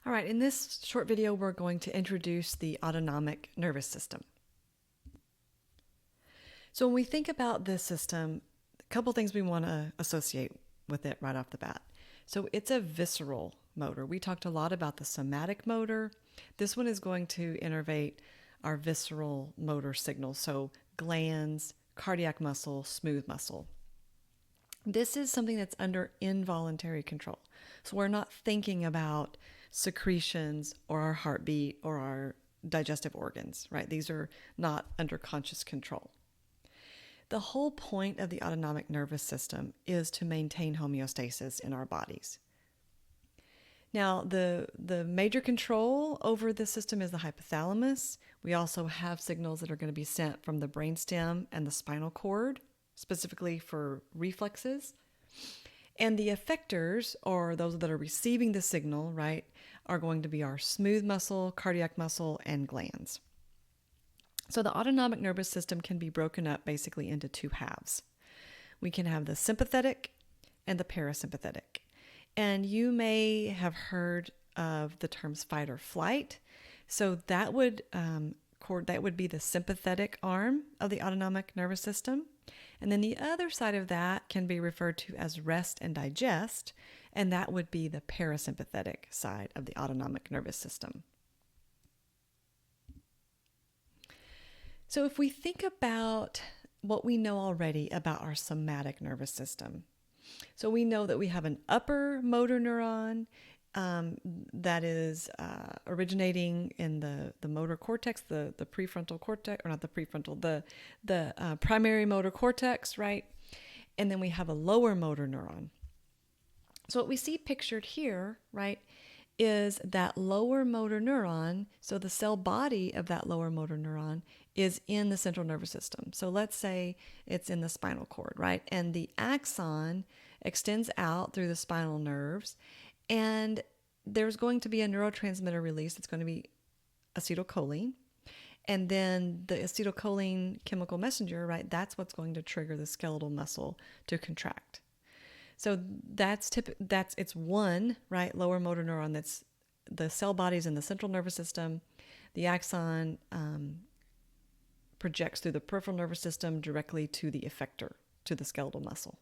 All right, in this short video, we're going to introduce the autonomic nervous system. So when we think about this system, a couple things we want to associate with it right off the bat. So it's a visceral motor. We talked a lot about the somatic motor. This one is going to innervate our visceral motor signals, so glands, cardiac muscle, smooth muscle. This is something that's under involuntary control. So we're not thinking about secretions or our heartbeat or our digestive organs, right? These are not under conscious control. The whole point of the autonomic nervous system is to maintain homeostasis in our bodies. Now, the major control over this system is the hypothalamus. We also have signals that are going to be sent from the brainstem and the spinal cord, specifically for reflexes. And the effectors, or those that are receiving the signal, right, are going to be our smooth muscle, cardiac muscle, and glands. So the autonomic nervous system can be broken up basically into two halves. We can have the sympathetic and the parasympathetic. And you may have heard of the terms fight or flight. So that would be the sympathetic arm of the autonomic nervous system. And then the other side of that can be referred to as rest and digest, and that would be the parasympathetic side of the autonomic nervous system. So if we think about what we know already about our somatic nervous system, so we know that we have an upper motor neuron that is originating in the motor cortex, the prefrontal cortex, or not the prefrontal, the primary motor cortex, right? And then we have a lower motor neuron. So what we see pictured here, right, is that lower motor neuron. So the cell body of that lower motor neuron is in the central nervous system. So let's say it's in the spinal cord, right? And the axon extends out through the spinal nerves, and there's going to be a neurotransmitter release. It's going to be acetylcholine. And then the acetylcholine chemical messenger, right, that's what's going to trigger the skeletal muscle to contract. So it's one, right, lower motor neuron. That's the cell bodies in the central nervous system. The axon projects through the peripheral nervous system directly to the effector, to the skeletal muscle.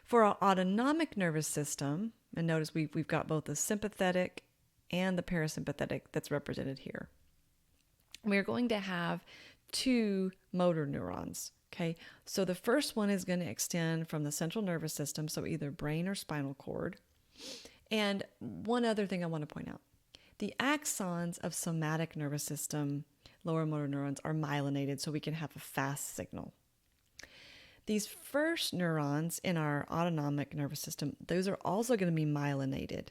For our autonomic nervous system, and notice we've got both the sympathetic and the parasympathetic that's represented here. We're going to have two motor neurons. Okay, so the first one is going to extend from the central nervous system, so either brain or spinal cord. And one other thing I want to point out, the axons of somatic nervous system, lower motor neurons, are myelinated, so we can have a fast signal. These first neurons in our autonomic nervous system, those are also going to be myelinated.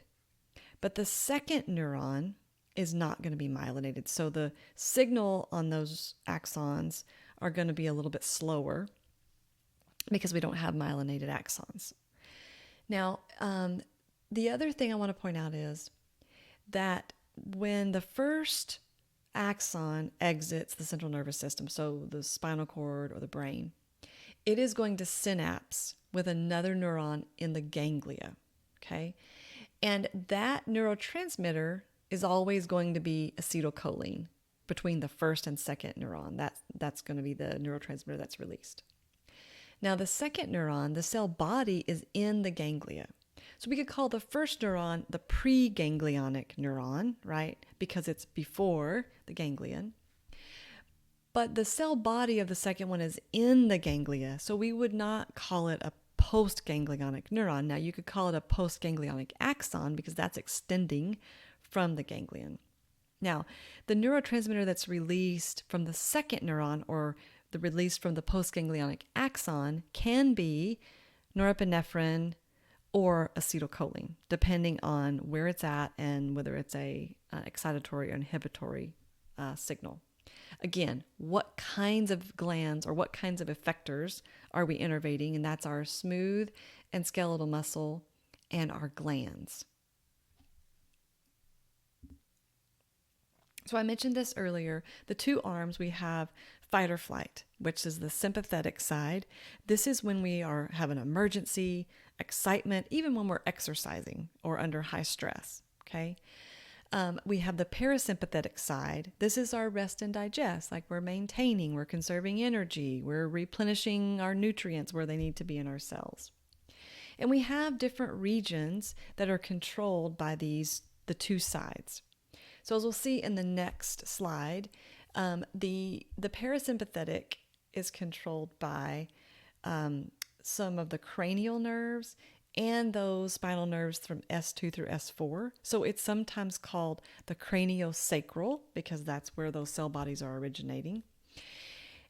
But the second neuron is not going to be myelinated, so the signal on those axons are going to be a little bit slower because we don't have myelinated axons. Now, the other thing I want to point out is that when the first axon exits the central nervous system, so the spinal cord or the brain, it is going to synapse with another neuron in the ganglia, okay? And that neurotransmitter is always going to be acetylcholine between the first and second neuron. That's going to be the neurotransmitter that's released. Now, the second neuron, the cell body, is in the ganglia. So we could call the first neuron the preganglionic neuron, right? Because it's before the ganglion. But the cell body of the second one is in the ganglia, so we would not call it a postganglionic neuron. Now, you could call it a postganglionic axon because that's extending from the ganglion. Now, the neurotransmitter that's released from the second neuron, or the release from the postganglionic axon, can be norepinephrine or acetylcholine, depending on where it's at and whether it's a excitatory or inhibitory signal. Again, what kinds of glands or what kinds of effectors are we innervating? And that's our smooth and skeletal muscle and our glands. So I mentioned this earlier. The two arms, we have fight or flight, which is the sympathetic side. This is when we have an emergency, excitement, even when we're exercising or under high stress, okay? We have the parasympathetic side. This is our rest and digest, like we're maintaining, we're conserving energy, we're replenishing our nutrients where they need to be in our cells. And we have different regions that are controlled by the two sides. So as we'll see in the next slide, the parasympathetic is controlled by some of the cranial nerves and those spinal nerves from S2 through S4. So it's sometimes called the craniosacral because that's where those cell bodies are originating.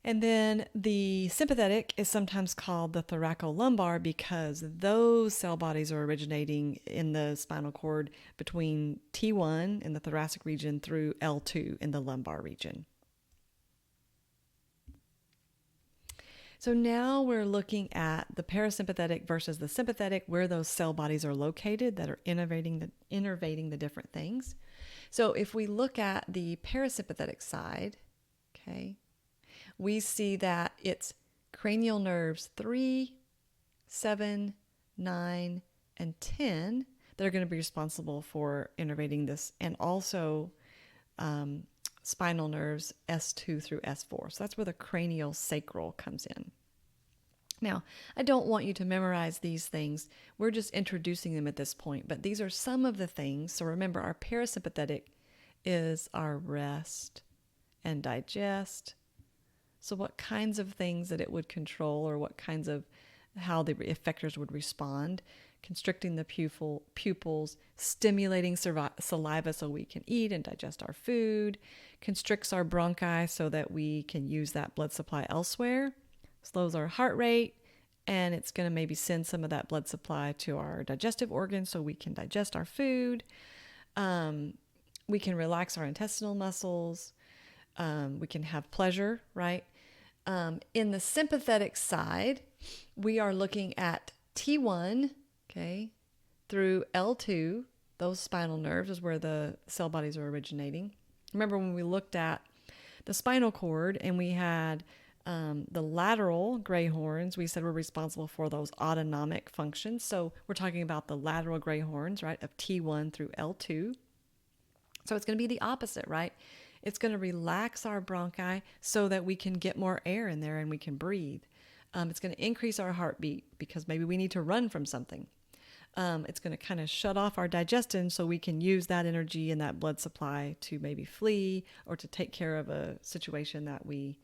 And then the sympathetic is sometimes called the thoracolumbar because those cell bodies are originating in the spinal cord between T1 in the thoracic region through L2 in the lumbar region. So now we're looking at the parasympathetic versus the sympathetic, where those cell bodies are located that are innervating the different things. So if we look at the parasympathetic side, okay, we see that it's cranial nerves 3, 7, 9, and 10 that are going to be responsible for innervating this, and also spinal nerves S2 through S4. So that's where the craniosacral comes in. Now, I don't want you to memorize these things. We're just introducing them at this point, but these are some of the things. So remember, our parasympathetic is our rest and digest. So what kinds of things that it would control, or what kinds of how the effectors would respond: constricting the pupils, stimulating saliva so we can eat and digest our food, constricts our bronchi so that we can use that blood supply elsewhere, slows our heart rate, and it's going to maybe send some of that blood supply to our digestive organs so we can digest our food. We can relax our intestinal muscles. We can have pleasure, right? In the sympathetic side, we are looking at T1, okay, through L2. Those spinal nerves is where the cell bodies are originating. Remember when we looked at the spinal cord and we had the lateral gray horns, we said we're responsible for those autonomic functions. So we're talking about the lateral gray horns, right, of T1 through L2. So it's going to be the opposite, right? It's going to relax our bronchi so that we can get more air in there and we can breathe. It's going to increase our heartbeat because maybe we need to run from something. It's going to kind of shut off our digestion so we can use that energy and that blood supply to maybe flee or to take care of a situation that we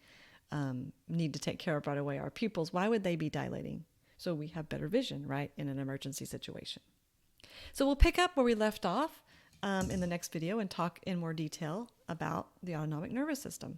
need to take care of right away. Our pupils, why would they be dilating? So we have better vision, right, in an emergency situation. So we'll pick up where we left off in the next video and talk in more detail about the autonomic nervous system.